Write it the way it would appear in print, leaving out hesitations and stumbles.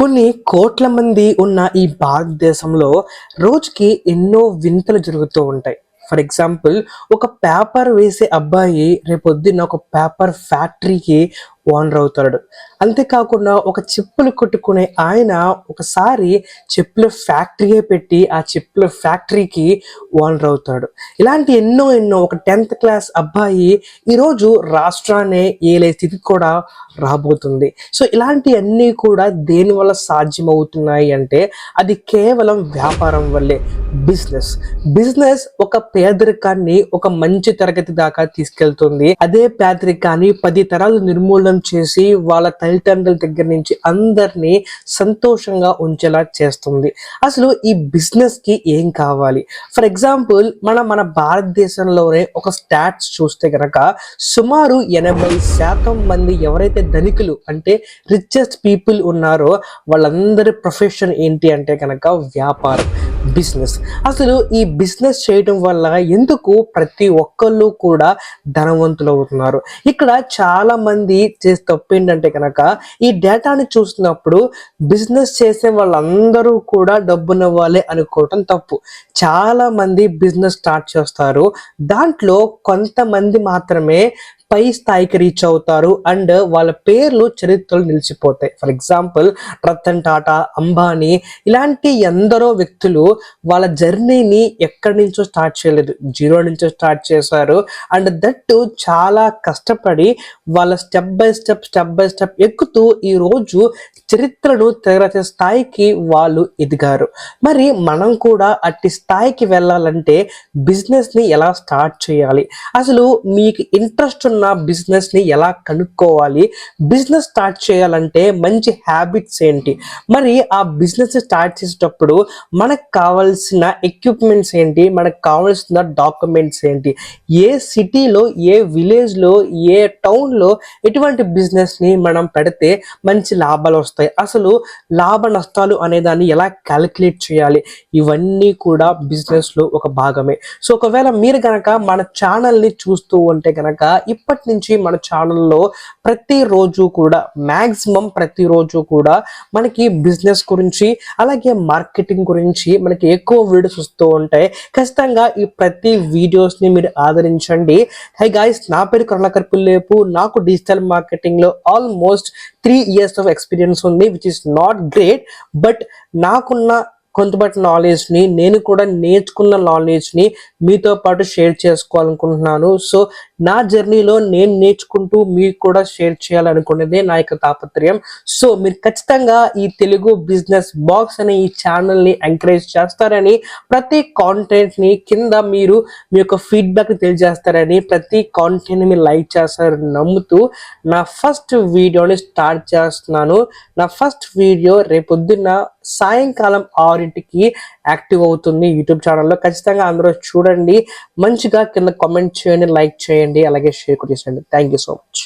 కొన్ని కోట్ల మంది ఉన్న ఈ భారతదేశంలో రోజుకి ఎన్నో వింతలు జరుగుతూ ఉంటాయి. ఫర్ ఎగ్జాంపుల్, ఒక పేపర్ వేసే అబ్బాయి రేపొద్దున్న ఒక పేపర్ ఫ్యాక్టరీకి ఓనర్ అవుతాడు. అంతేకాకుండా ఒక చెప్పులు కొట్టుకునే ఆయన ఒకసారి చెప్పుల ఫ్యాక్టరీయే పెట్టి ఆ చెప్పుల ఫ్యాక్టరీకి ఓనర్ అవుతాడు. ఇలాంటి ఎన్నో ఎన్నో ఒక 10th క్లాస్ అబ్బాయి ఈరోజు రాష్ట్రాన్ని ఏలే స్థితి కూడా రాబోతుంది. సో ఇలాంటివన్నీ కూడా దేనివల్ల సాధ్యమవుతున్నాయి అంటే అది కేవలం వ్యాపారం వల్లే. బిజినెస్ బిజినెస్ ఒక పేదరికాన్ని ఒక మంచి తరగతి దాకా తీసుకెళ్తుంది. అదే పేదరికాన్ని 10 తరాలు నిర్మూలన చేసి వాళ్ళ తల్లిదండ్రుల దగ్గర నుంచి అందరినీ సంతోషంగా ఉంచేలా చేస్తుంది. అసలు ఈ బిజినెస్ కి ఏం కావాలి? ఫర్ ఎగ్జాంపుల్, మన భారతదేశంలోనే ఒక స్టాట్స్ చూస్తే కనుక సుమారు 80% మంది ఎవరైతే ధనికులు అంటే రిచెస్ట్ పీపుల్ ఉన్నారో వాళ్ళందరి ప్రొఫెషన్ ఏంటి అంటే కనుక వ్యాపారం, బిజినెస్. అసలు ఈ బిజినెస్ చేయడం వల్ల ఎందుకు ప్రతి ఒక్కళ్ళు కూడా ధనవంతులు అవుతున్నారు? ఇక్కడ చాలా మంది చేసే తప్పు ఏంటంటే కనుక ఈ డేటాని చూసినప్పుడు బిజినెస్ చేసే వాళ్ళందరూ కూడా డబ్బున్న వాళ్ళే అనుకోవటం తప్పు. చాలా మంది బిజినెస్ స్టార్ట్ చేస్తారు, దాంట్లో కొంతమంది మాత్రమే పై స్థాయికి రీచ్ అవుతారు అండ్ వాళ్ళ పేర్లు చరిత్రలో నిలిచిపోతాయి. ఫర్ ఎగ్జాంపుల్, రతన్ టాటా, అంబానీ ఇలాంటి ఎందరో వ్యక్తులు వాళ్ళ జర్నీని ఎక్కడి నుంచో స్టార్ట్ చేయలేదు, జీరో నుంచో స్టార్ట్ చేశారు. అండ్ దట్టు చాలా కష్టపడి వాళ్ళ స్టెప్ బై స్టెప్ ఎక్కుతూ ఈరోజు చరిత్రను తిరగతి స్థాయికి వాళ్ళు ఎదిగారు. మరి మనం కూడా అట్టి స్థాయికి వెళ్ళాలంటే బిజినెస్ని ఎలా స్టార్ట్ చేయాలి? అసలు మీకు ఇంట్రెస్ట్ ఉన్న బిజినెస్ని ఎలా కనుక్కోవాలి? బిజినెస్ స్టార్ట్ చేయాలంటే మంచి హ్యాబిట్స్ ఏంటి? మరి ఆ బిజినెస్ స్టార్ట్ చేసేటప్పుడు మనకు కావాల్సిన ఎక్విప్మెంట్స్ ఏంటి? మనకు కావాల్సిన డాక్యుమెంట్స్ ఏంటి? ఏ సిటీలో, ఏ విలేజ్లో, ఏ టౌన్లో ఎటువంటి బిజినెస్ని మనం పెడితే మంచి లాభాలు వస్తాయి? అసలు లాభ నష్టాలు అనే దాన్ని ఎలా క్యాలిక్యులేట్ చేయాలి? ఇవన్నీ కూడా బిజినెస్లో ఒక భాగమే. సో ఒకవేళ మీరు కనుక మన ఛానల్ని చూస్తూ ఉంటే కనుక ఇప్పటి నుంచి మన ఛానల్లో ప్రతిరోజు కూడా మ్యాక్సిమం ప్రతిరోజు కూడా మనకి బిజినెస్ గురించి అలాగే మార్కెటింగ్ గురించి మనకి ఎక్కువ వీడియోస్ వస్తూ ఉంటాయి. ఖచ్చితంగా ఈ ప్రతి వీడియోస్ని మీరు ఆదరించండి. హై గాయ్స్, నా పేరు కరుణాకర్ పుల్లేపు. నాకు డిజిటల్ మార్కెటింగ్లో ఆల్మోస్ట్ 3 years of experience ఉంది, which is not great. But నాకున్న కొంతపాటి నాలెడ్జ్ని, నేను కూడా నేర్చుకున్న నాలెడ్జ్ని మీతో పాటు షేర్ చేసుకోవాలనుకుంటున్నాను. సో నా జర్నీలో నేను నేర్చుకుంటూ మీకు కూడా షేర్ చేయాలనుకునేదే నా యొక్క తాపత్రయం. సో మీరు ఖచ్చితంగా ఈ తెలుగు బిజినెస్ బాక్స్ అనే ఈ ఛానల్ని ఎంకరేజ్ చేస్తారని, ప్రతి కాంటెంట్ని కింద మీరు మీ యొక్క ఫీడ్బ్యాక్ తెలియజేస్తారని, ప్రతి కాంటెంట్ని మీరు లైక్ చేస్తారని నమ్ముతూ నా ఫస్ట్ వీడియోని స్టార్ట్ చేస్తున్నాను. నా ఫస్ట్ వీడియో రేపొద్దున్న సాయంకాలం 6కి యాక్టివ్ అవుతుంది యూట్యూబ్ ఛానల్లో. ఖచ్చితంగా అందరూ చూడండి, మంచిగా కింద కామెంట్ చేయండి, లైక్ చేయండి, అలాగే షేర్ కూడా చేయండి. Thank you so much.